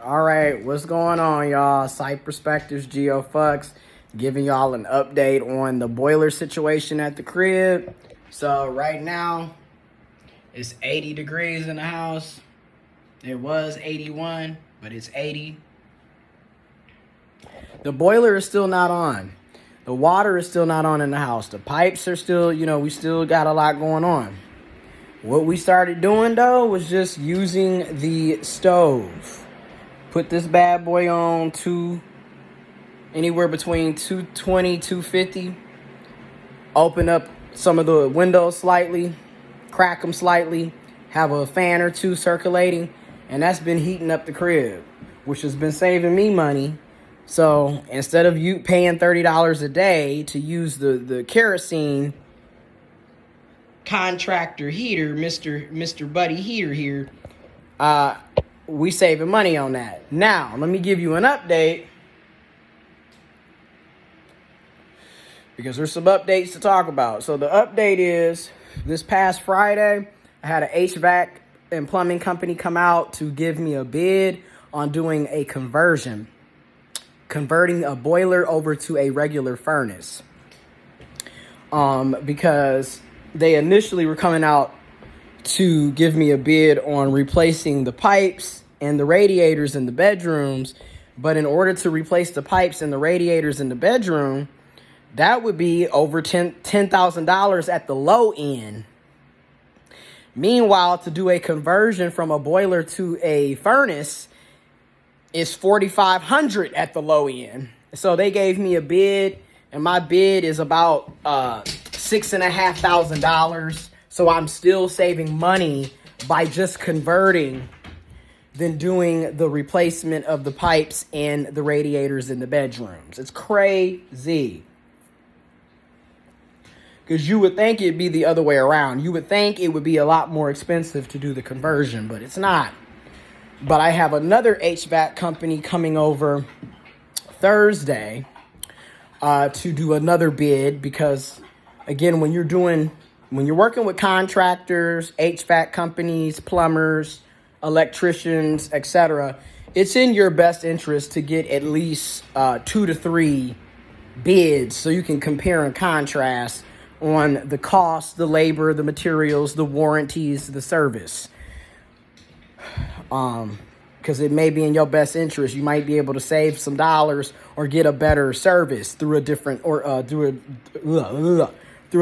All right, what's going on, y'all? Site Perspectives, GeoFucks, giving y'all an update on the boiler situation at the crib. So right now, it's 80 degrees in the house. It was 81, but it's 80. The boiler is still not on. The water is still not on in the house. The pipes are still, we still got a lot going on. What we started doing, though, was just using the stove. Put this bad boy on anywhere between 220, 250. Open up some of the windows slightly, crack them slightly, have a fan or two circulating, and that's been heating up the crib, which has been saving me money. So instead of you paying $30 a day to use the kerosene contractor heater, Mr. Buddy Heater here, we saving money on that. Now, let me give you an update, because there's some updates to talk about. So the update is, this past Friday, I had an HVAC and plumbing company come out to give me a bid on doing a converting a boiler over to a regular furnace. Because they initially were coming out to give me a bid on replacing the pipes and the radiators in the bedrooms. But in order to replace the pipes and the radiators in the bedroom, that would be over $10,000 at the low end. Meanwhile, to do a conversion from a boiler to a furnace is $4,500 at the low end. So they gave me a bid, and my bid is about $6,500. So I'm still saving money by just converting than doing the replacement of the pipes and the radiators in the bedrooms. It's crazy. Because you would think it'd be the other way around. You would think it would be a lot more expensive to do the conversion, but it's not. But I have another HVAC company coming over Thursday to do another bid, because again, when you're working with contractors, HVAC companies, plumbers, electricians, etc., it's in your best interest to get at least 2 to 3 bids so you can compare and contrast on the cost, the labor, the materials, the warranties, the service. Because it may be in your best interest. You might be able to save some dollars or get a better service through a different through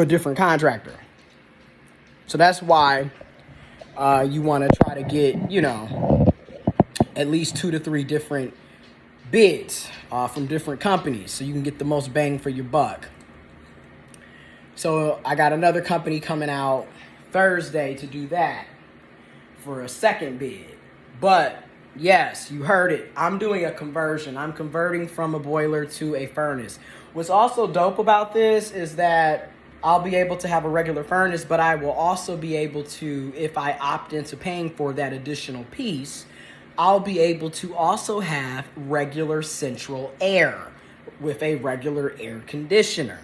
a different contractor. So that's why you want to try to get, at least 2 to 3 different bids from different companies, so you can get the most bang for your buck. So I got another company coming out Thursday to do that for a second bid. But yes, you heard it. I'm doing a conversion. I'm converting from a boiler to a furnace. What's also dope about this is that I'll be able to have a regular furnace, but I will also be able to, if I opt into paying for that additional piece, I'll be able to also have regular central air with a regular air conditioner.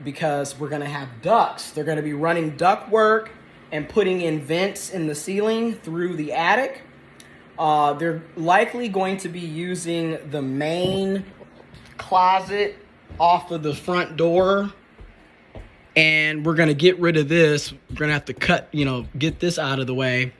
Because we're going to have ducts. They're going to be running duct work and putting in vents in the ceiling through the attic. They're likely going to be using the main closet off of the front door. And we're going to get rid of this. We're going to have to get this out of the way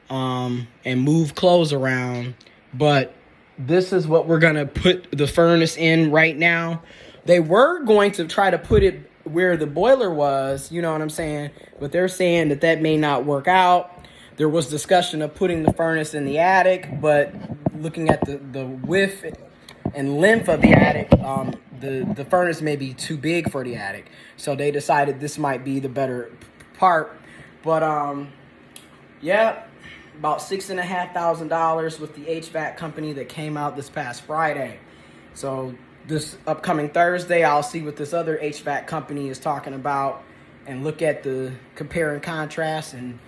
and move clothes around. But this is what we're going to put the furnace in right now. They were going to try to put it where the boiler was, you know what I'm saying? But they're saying that may not work out. There was discussion of putting the furnace in the attic, but looking at the width and length of the attic, the furnace may be too big for the attic. So they decided this might be the better part. But yeah, about $6,500 with the HVAC company that came out this past Friday. So this upcoming Thursday, I'll see what this other HVAC company is talking about and look at the compare and contrast and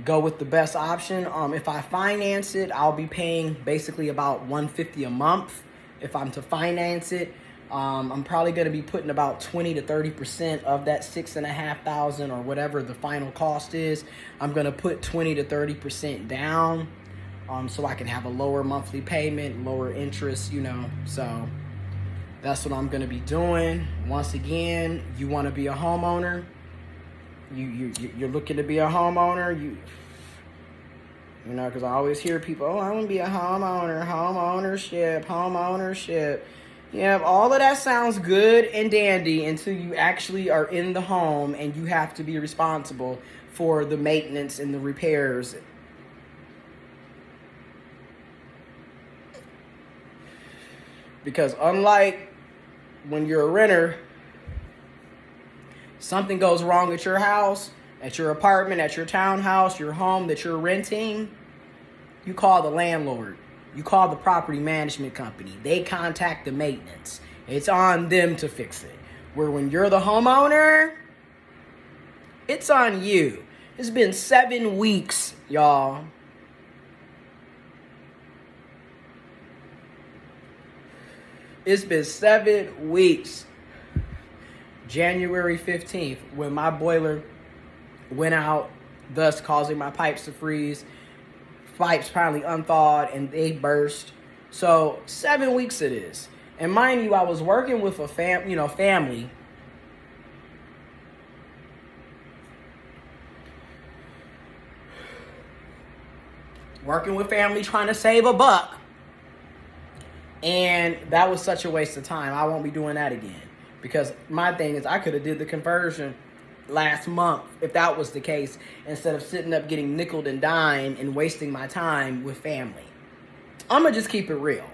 go with the best option. If I finance it, I'll be paying basically about $150 a month if I'm to finance it. I'm probably going to be putting about 20 to 30% of that $6,500 or whatever the final cost is. I'm going to put 20 to 30% down so I can have a lower monthly payment, lower interest, So that's what I'm going to be doing. Once again, you want to be a homeowner, you're looking to be a homeowner, because I always hear people, I want to be a homeowner, homeownership. Yeah, all of that sounds good and dandy until you actually are in the home and you have to be responsible for the maintenance and the repairs. Because unlike when you're a renter, something goes wrong at your house, at your apartment, at your townhouse, your home that you're renting, you call the landlord. You call the property management company. They contact the maintenance. It's on them to fix it. Where when you're the homeowner, it's on you. It's been 7 weeks, y'all. It's been 7 weeks. January 15th, when my boiler went out, thus causing my pipes to freeze. Pipes finally unthawed and they burst. So 7 weeks it is. And mind you, I was working with a family. Working with family trying to save a buck. And that was such a waste of time. I won't be doing that again. Because my thing is, I could have did the conversion last month if that was the case, instead of sitting up getting nickeled and dimed and wasting my time with family. I'm gonna just keep it real.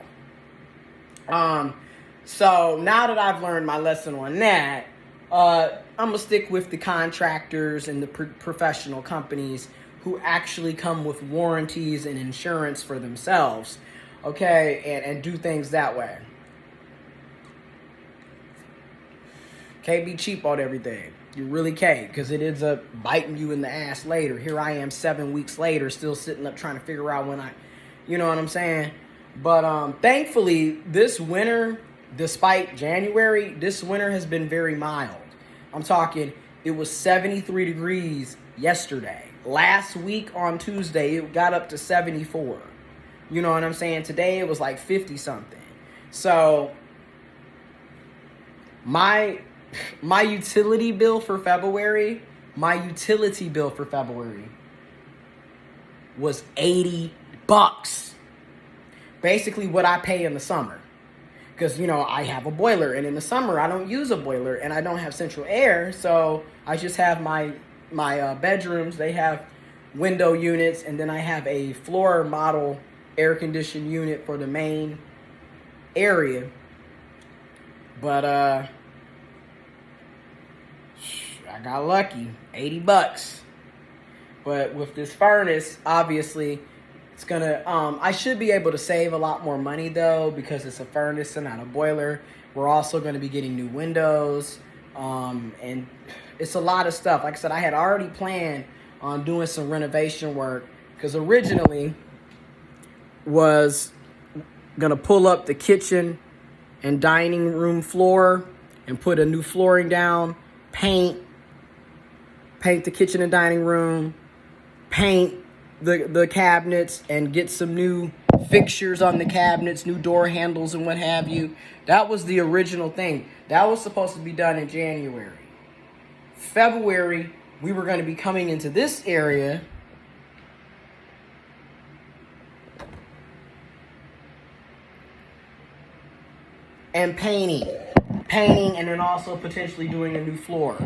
So now that I've learned my lesson on that, I'm gonna stick with the contractors and the professional companies who actually come with warranties and insurance for themselves, okay, and do things that way. Can't be cheap on everything. You really can't, because it ends up biting you in the ass later. Here I am 7 weeks later, still sitting up trying to figure out when you know what I'm saying? But thankfully, this winter, despite January, this winter has been very mild. I'm talking, it was 73 degrees yesterday. Last week on Tuesday, it got up to 74. You know what I'm saying? Today, it was like 50 something. So my utility bill for February was $80. Basically what I pay in the summer. Because, I have a boiler, and in the summer I don't use a boiler, and I don't have central air, so I just have my bedrooms. They have window units, and then I have a floor model air conditioned unit for the main area. But I got lucky, $80. But with this furnace, obviously, it's gonna, I should be able to save a lot more money though, because it's a furnace and not a boiler. We're also gonna be getting new windows, and it's a lot of stuff. Like I said, I had already planned on doing some renovation work, because originally was gonna pull up the kitchen and dining room floor and put a new flooring down, paint the kitchen and dining room, paint the cabinets, and get some new fixtures on the cabinets, new door handles and what have you. That was the original thing. That was supposed to be done in January. February, we were going to be coming into this area and painting, and then also potentially doing a new floor.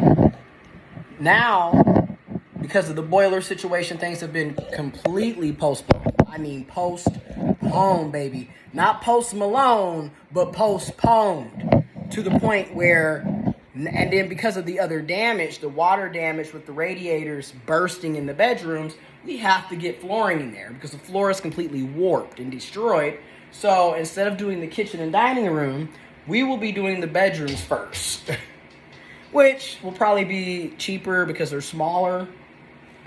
Now, because of the boiler situation, things have been completely postponed. I mean, postponed, baby. Not Post Malone, but postponed. To the point where, and then because of the other damage, the water damage with the radiators bursting in the bedrooms, we have to get flooring in there because the floor is completely warped and destroyed. So instead of doing the kitchen and dining room, we will be doing the bedrooms first. Which will probably be cheaper because they're smaller.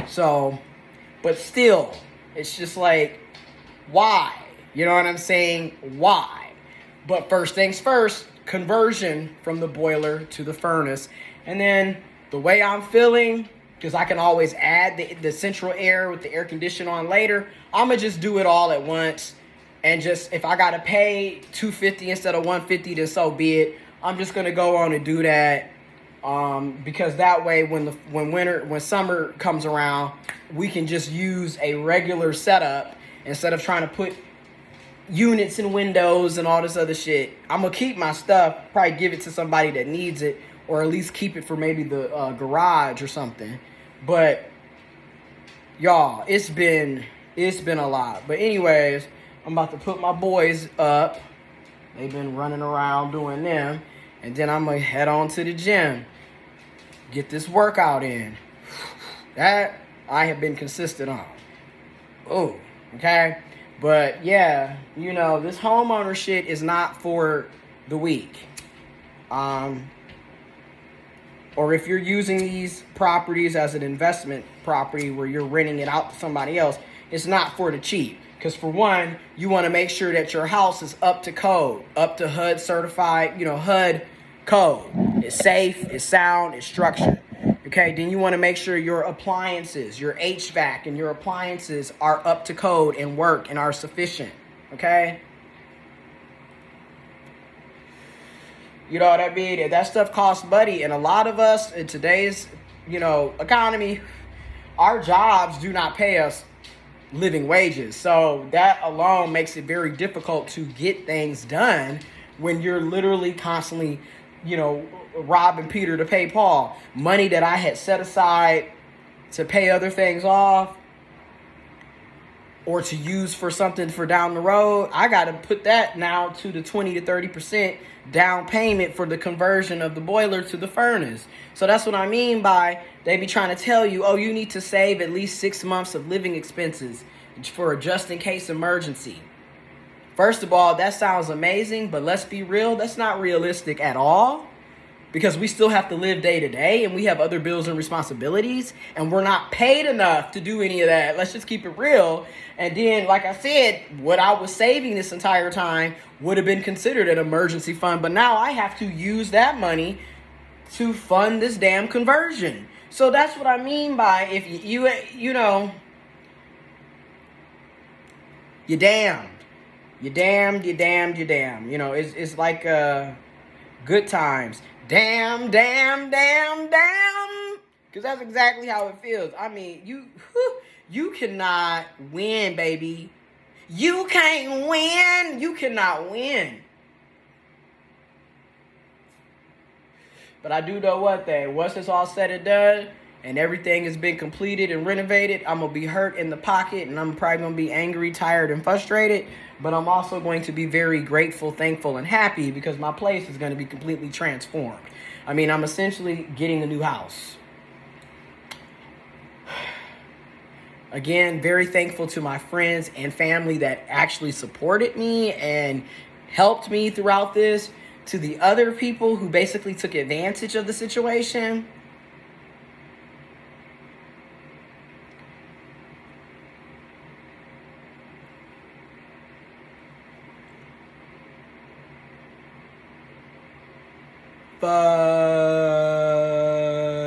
So, but still, it's just like, why? You know what I'm saying? Why? But first things first, conversion from the boiler to the furnace. And then the way I'm feeling, because I can always add the central air with the air conditioner on later. I'm going to just do it all at once. And just, if I got to pay $250 instead of $150, then so be it. I'm just going to go on and do that. Because that way, when summer comes around, we can just use a regular setup instead of trying to put units and windows and all this other shit. I'm going to keep my stuff, probably give it to somebody that needs it, or at least keep it for maybe the garage or something. But y'all, it's been a lot. But anyways, I'm about to put my boys up. They've been running around doing them. And then I'm going to head on to the gym. Get this workout in. That I have been consistent on. Oh, okay? But yeah, you know, this homeowner shit is not for the weak. Or if you're using these properties as an investment property where you're renting it out to somebody else, it's not for the cheap. Because for one, you want to make sure that your house is up to code, up to HUD certified, HUD code. It's safe, it's sound, it's structured. Okay, then you want to make sure your appliances, your HVAC and your appliances are up to code and work and are sufficient. Okay? You know what I mean? That stuff costs money. And a lot of us in today's, economy, our jobs do not pay us living wages. So that alone makes it very difficult to get things done when you're literally constantly, robbing Peter to pay Paul. Money that I had set aside to pay other things off or to use for something for down the road, I got to put that now to the 20 to 30% down payment for the conversion of the boiler to the furnace. So that's what I mean by they be trying to tell you, oh, you need to save at least 6 months of living expenses for a just-in-case emergency. First of all, that sounds amazing, but let's be real, that's not realistic at all. Because we still have to live day to day and we have other bills and responsibilities and we're not paid enough to do any of that. Let's just keep it real. And then, like I said, what I was saving this entire time would have been considered an emergency fund. But now I have to use that money to fund this damn conversion. So that's what I mean by if you're damned. You're damned. It's like Good Times. Damn. Because that's exactly how it feels. I mean, you cannot win, baby. You can't win. You cannot win. But I do know one thing. Once it's all said and done and everything has been completed and renovated, I'm going to be hurt in the pocket and I'm probably going to be angry, tired, and frustrated. But I'm also going to be very grateful, thankful, and happy because my place is going to be completely transformed. I mean, I'm essentially getting a new house. Again, very thankful to my friends and family that actually supported me and helped me throughout this. To the other people who basically took advantage of the situation,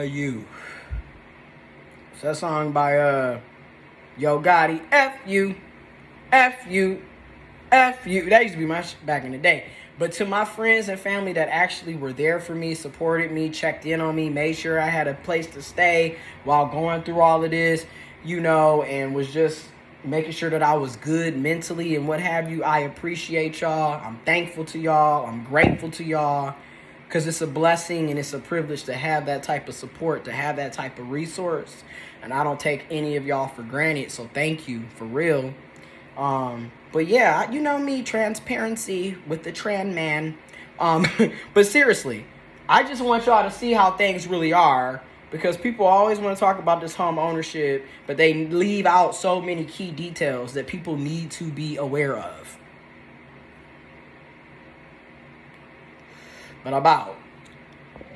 you. It's that song by Yo Gotti. F you. That used to be my back in the day. But to my friends and family that actually were there for me, supported me, checked in on me, made sure I had a place to stay while going through all of this, and was just making sure that I was good mentally and what have you. I appreciate y'all. I'm thankful to y'all. I'm grateful to y'all. Because it's a blessing and it's a privilege to have that type of support, to have that type of resource. And I don't take any of y'all for granted. So thank you, for real. But yeah, you know me, transparency with the Tran man. But seriously, I just want y'all to see how things really are. Because people always want to talk about this home ownership, but they leave out so many key details that people need to be aware of. But I'm out.